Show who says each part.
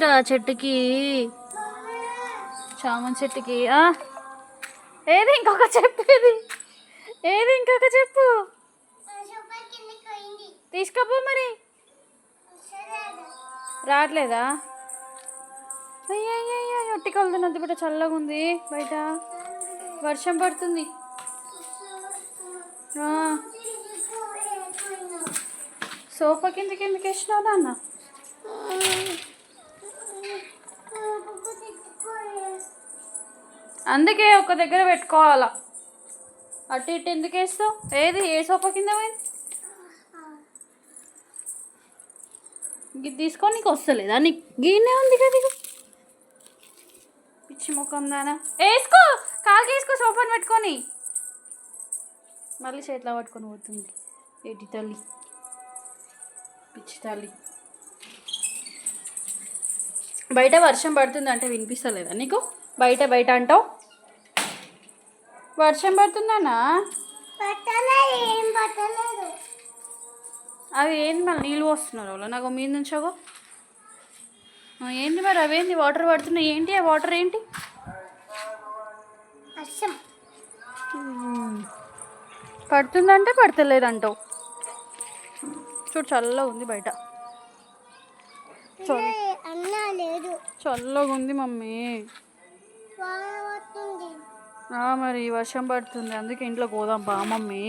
Speaker 1: రా చెట్టుకి, చామంతి చెట్టుకి. ఏది ఇంకొక చెప్పేది, ఏది ఇంకొక చెప్పు, తీసుకోపో మరి. రావట్లేదా? అయ్యయ్యో ఒట్టి కలుతున్నది బిడ్డ, చల్లగా ఉంది బయట, వర్షం పడుతుంది. సోఫా కిందకి ఎందుకు వేసినావు నాన్న? అందుకే ఒక దగ్గర పెట్టుకోవాలా, అటు ఇటు ఎందుకు వేస్తావు? ఏది ఏ సోఫా కింద పోయింది? ఇది తీసుకొని నీకు వస్తలేదా? నీకు గీనే ఉంది కదా, పిచ్చి ముఖం దానా. వేసుకో, కాలుకి వేసుకో, సోఫాని పెట్టుకొని. మళ్ళీ చేతిలో పట్టుకొని పోతుంది ఏటి తల్లి, పిచ్చి తల్లి. బయట వర్షం పడుతుంది అంటే వినిపిస్తలేదా నీకు? బయట బయట అంటావు, వర్షం పడుతుందన్నా. అవి ఏంది మళ్ళీ నీళ్ళు వస్తున్నారు వాళ్ళు నాకు మీద నుంచోగో. ఏంటి మరి అవేంటి వాటర్ పడుతున్నాయి? ఏంటి ఆ వాటర్ ఏంటి? పడుతుందంటే పడతలేదంటావు. చూడు చల్లగా ఉంది బయట, చల్లగా ఉంది మమ్మీ. మరి వర్షం పడుతుంది అందుకే ఇంట్లో పోదాం బా మమ్మీ.